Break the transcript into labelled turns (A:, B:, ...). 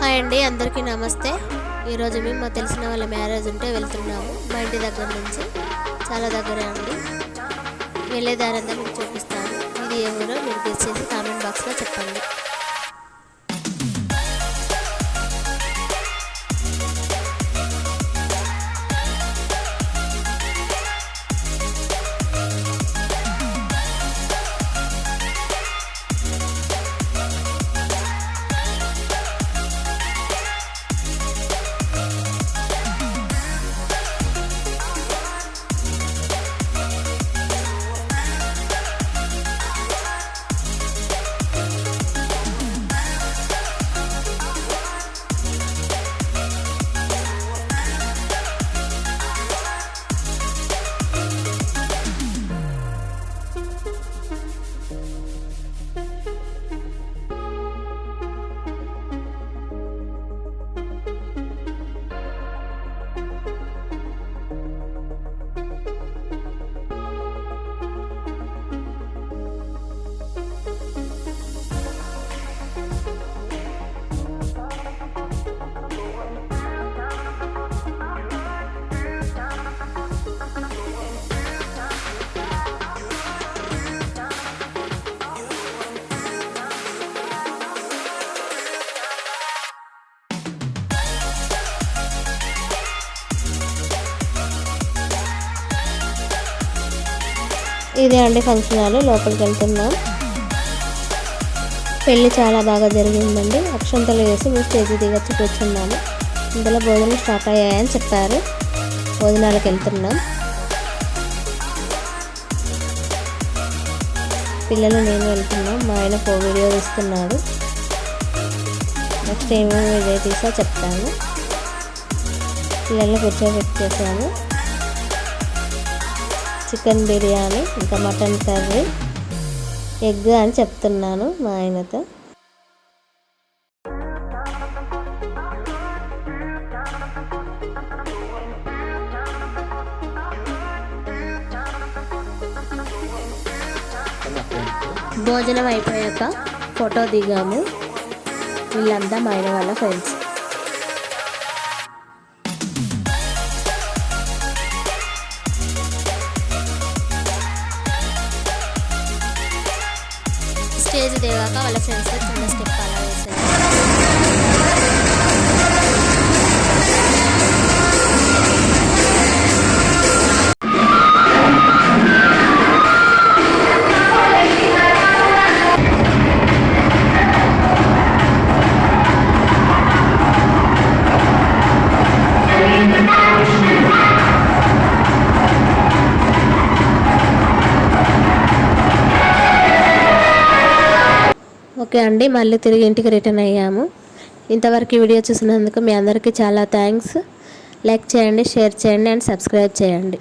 A: Hi అండి, అందరికీ నమస్తే. ఈరోజు మేము మా తెలిసిన వాళ్ళ మ్యారేజ్ ఉంటే వెళ్తున్నాము. మా ఇంటి దగ్గర నుంచి చాలా దగ్గరే అండి. వెళ్ళే దారంతా మీకు చూపిస్తాను. ఇది ఏ ఊరో మీరు గెస్ చేసి కామెంట్ బాక్స్లో చెప్పండి. ఇదే అండి ఫంక్షన్ హాల్. లోపలికి వెళ్తున్నాం. పెళ్ళి చాలా బాగా జరిగిందండి. అక్షంతలు వేసి మేము స్టేజ్ దిగొచ్చి కూర్చున్నాము. ఇందులో భోజనం స్టార్ట్ అయ్యాయని చెప్పారు. భోజనాలకు వెళ్తున్నాం. పిల్లలు నేను వెళ్తున్నాం. మా ఆయన వీడియో తీస్తున్నాడు. నెక్స్ట్ ఏమేమి వీడియో తీసా చెప్తాను. పిల్లల్ని కూర్చోబెట్టేసాను. చికెన్ బిర్యానీ, ఇంకా మటన్ కర్రీ, ఎగ్ అని చెప్తున్నాను మా ఆయనతో. భోజనం అయిపోయాక ఫోటో దిగాము. వీళ్ళంతా మా ఆయన వాళ్ళ ఫ్రెండ్స్. స్టేజ్ దిగాక వాళ్ళ ఫ్రెండ్స్తో చిన్న స్టెప్ అలా వేసారు. ఓకే అండి, మళ్ళీ తిరిగి ఇంటికి రిటర్న్ అయ్యాము. ఇంతవరకు వీడియో చూసినందుకు మీ అందరికీ చాలా థ్యాంక్స్. లైక్ చేయండి, షేర్ చేయండి అండ్ సబ్స్క్రైబ్ చేయండి.